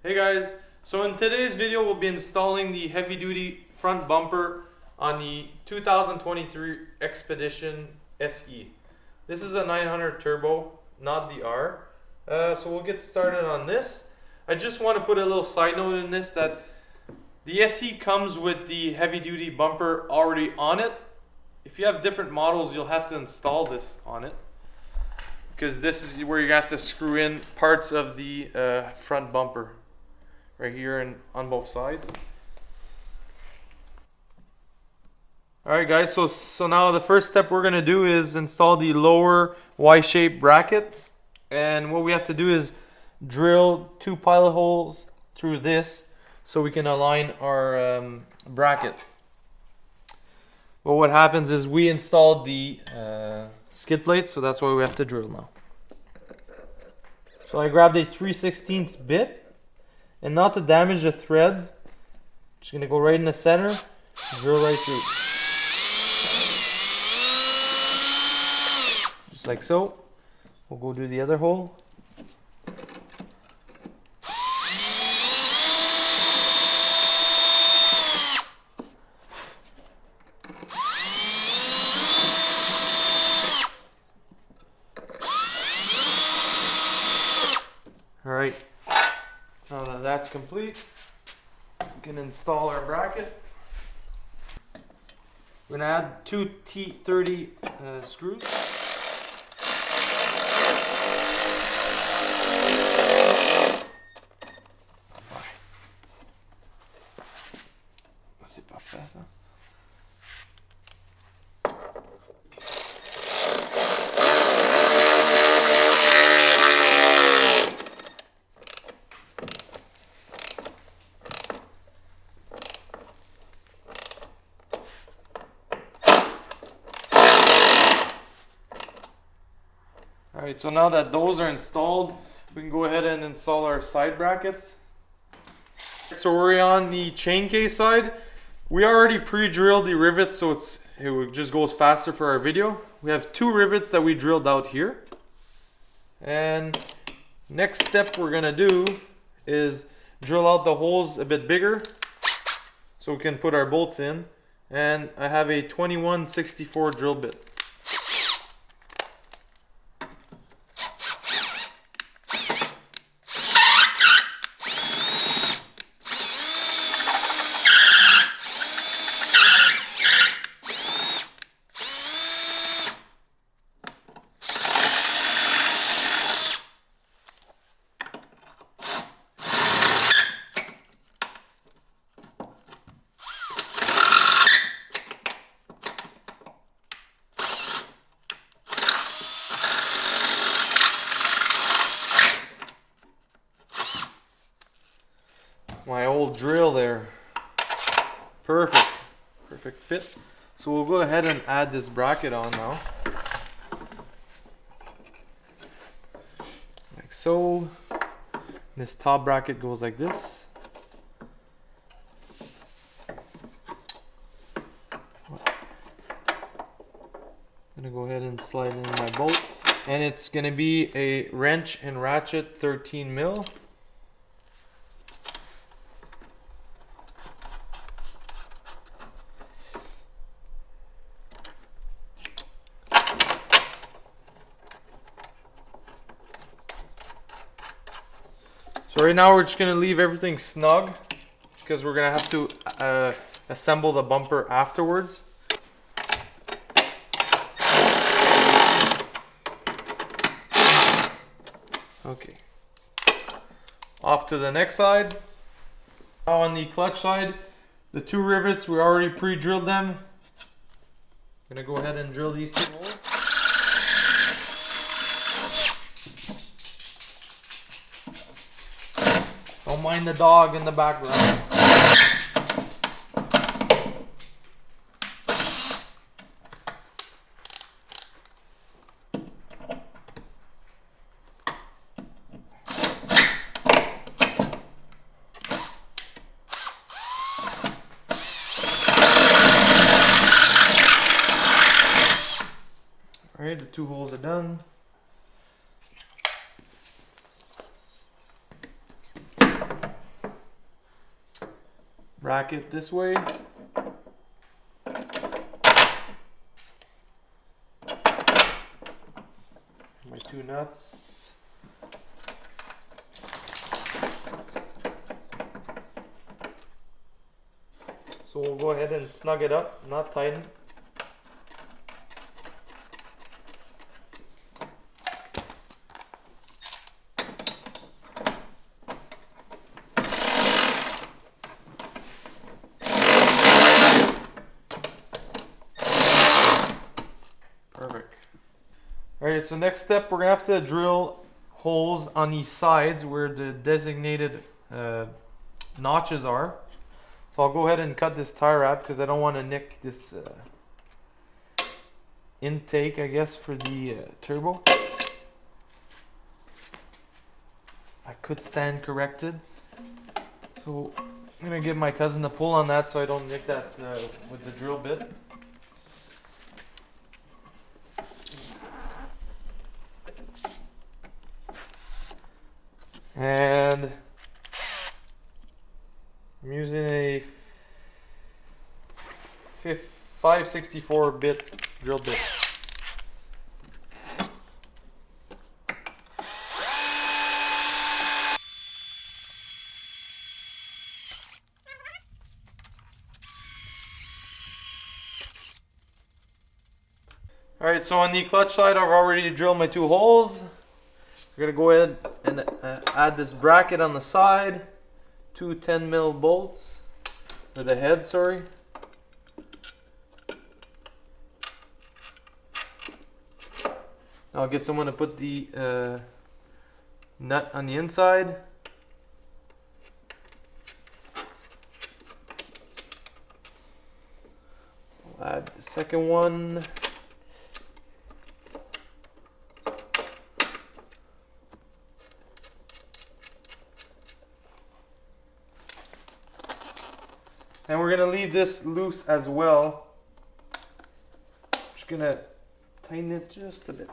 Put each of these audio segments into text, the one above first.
Hey guys, so in today's video we'll be installing the heavy duty front bumper on the 2023 Expedition SE. This is a 900 turbo, not the R. So we'll get started on this. I just want to put a little side note in this that the SE comes with the heavy duty bumper already on it. If you have different models, you'll have to install this on it, because this is where you have to screw in parts of the front bumper right here and on both sides. Alright guys, so now the first step we're going to do is install the lower Y-shaped bracket, and what we have to do is drill 2 pilot holes through this so we can align our bracket. Well, what happens is we installed the skid plates, so that's why we have to drill now. So I grabbed a 3/16 bit, and not to damage the threads, just gonna go right in the center, drill right through. Just like so. We'll go do the other hole. Alright, now that that's complete, we can install our bracket. We're going to add 2 T30 screws. C'est pas fait ça. Alright, so now that those are installed, we can go ahead and install our side brackets. So we're on the chain case side. We already pre-drilled the rivets, so it just goes faster for our video. We have 2 rivets that we drilled out here. And next step we're gonna do is drill out the holes a bit bigger so we can put our bolts in. And I have a 2164 drill bit. My old drill there. Perfect fit. So we'll go ahead and add this bracket on now. Like so. This top bracket goes like this. I'm gonna go ahead and slide in my bolt. And it's gonna be a wrench and ratchet 13 mil. So right now we're just going to leave everything snug because we're going to have to assemble the bumper afterwards. Okay. Off to the next side. Now on the clutch side, the 2 rivets, we already pre-drilled them. I'm going to go ahead and drill these 2 holes. Don't mind the dog in the background. Alright, the 2 holes are done. bracket this way. My 2 nuts. So we'll go ahead and snug it up, not tighten. Perfect. Alright, so next step, we're going to have to drill holes on the sides where the designated notches are. So I'll go ahead and cut this tie wrap because I don't want to nick this intake, I guess, for the turbo. I could stand corrected. So I'm going to give my cousin a pull on that so I don't nick that with the drill bit. And I'm using a 564 bit drill bit. Alright, so on the clutch side, I've already drilled my 2 holes. I'm going to go ahead and add this bracket on the side. 2 10mm bolts. Or the head, sorry. I'll get someone to put the nut on the inside. I'll add the second one. And we're going to leave this loose as well. Just going to tighten it just a bit.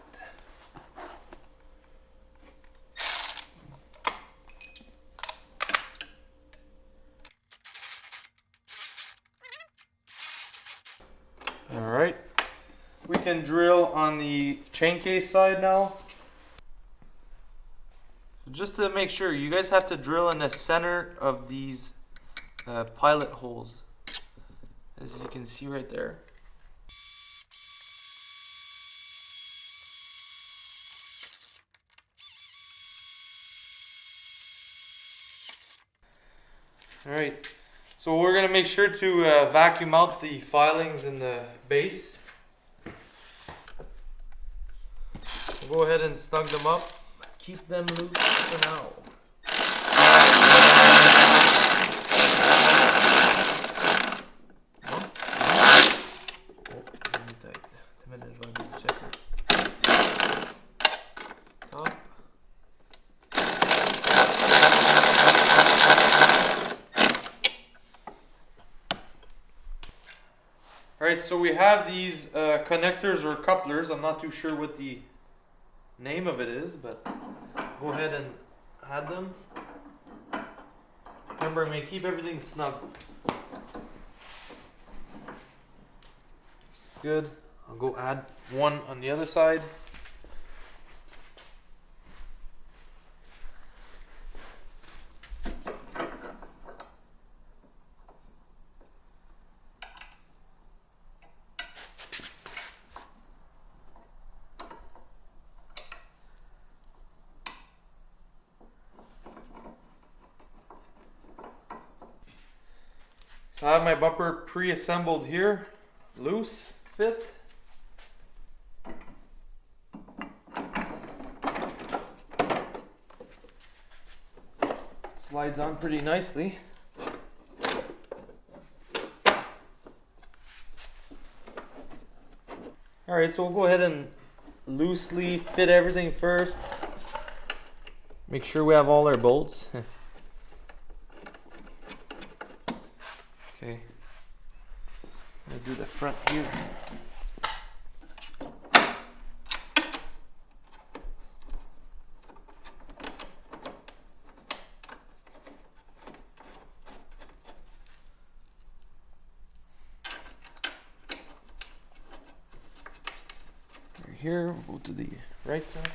Alright. We can drill on the chain case side now. Just to make sure, you guys have to drill in the center of these pilot holes, as you can see right there. Alright, so we're going to make sure to vacuum out the filings in the base. We'll go ahead and snug them up. Keep them loose for now. Alright, so we have these connectors or couplers. I'm not too sure what the name of it is, but go ahead and add them. Remember, I'm going to keep everything snug. Good. I'll go add one on the other side. So I have my bumper pre-assembled here, loose fit. Slides on pretty nicely. Alright, so we'll go ahead and loosely fit everything first. Make sure we have all our bolts. Okay, I'm gonna do the front here. here. We'll go to the right side.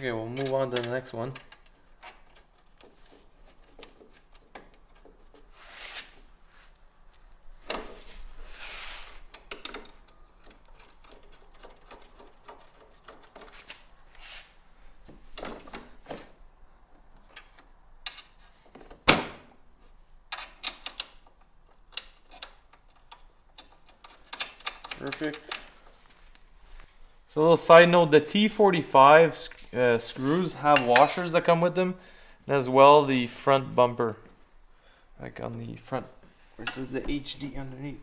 Okay, we'll move on to the next one. Perfect. So a little side note, the T45 screws have washers that come with them, and as well the front bumper, like on the front where it says the HD underneath.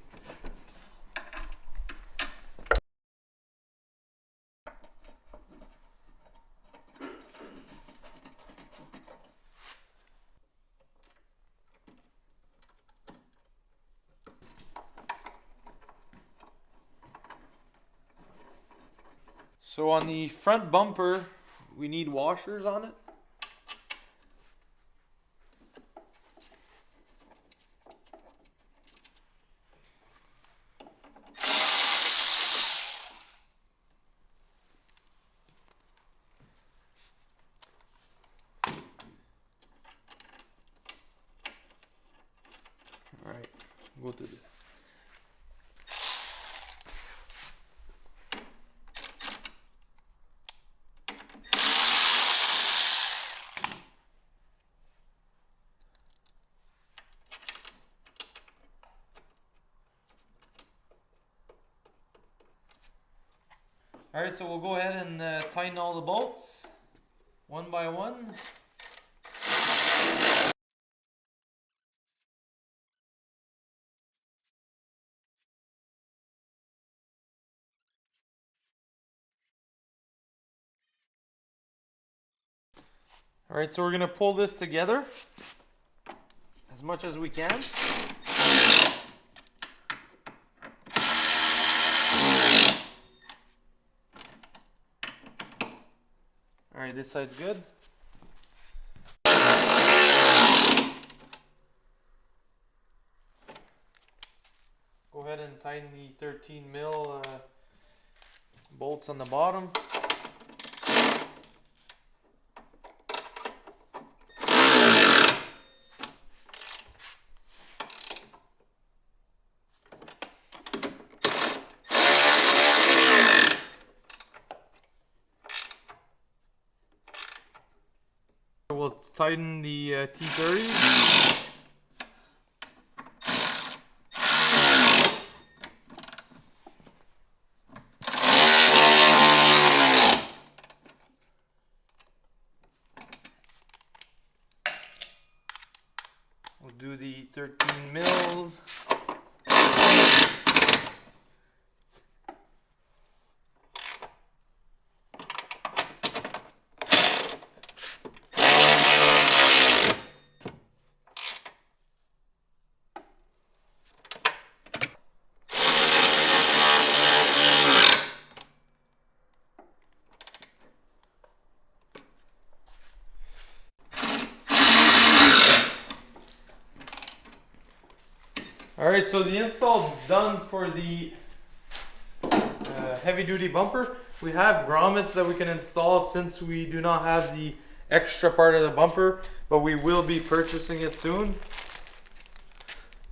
So on the front bumper, we need washers on it. All right, go to this. Alright, so we'll go ahead and tighten all the bolts one by one. Alright, so we're going to pull this together as much as we can. Alright, this side's good. Go ahead and tighten the 13 mil bolts on the bottom. We'll tighten the T30. We'll do the 13 mils. Alright, so the install is done for the heavy duty bumper. We have grommets that we can install since we do not have the extra part of the bumper, but we will be purchasing it soon.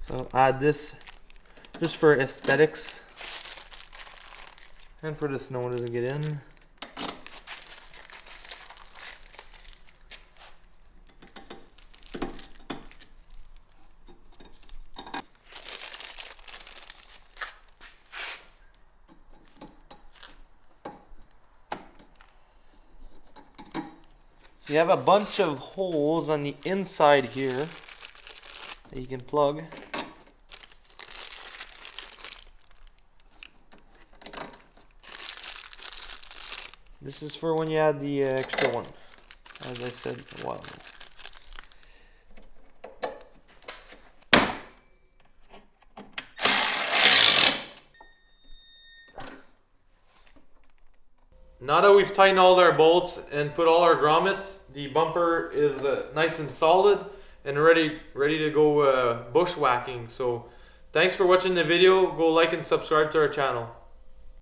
So add this just for aesthetics and for the snow doesn't get in. So you have a bunch of holes on the inside here that you can plug. This is for when you add the extra one. as I said a while ago. Now that we've tightened all our bolts and put all our grommets, the bumper is nice and solid and ready to go bushwhacking. So thanks for watching the video. Go like and subscribe to our channel.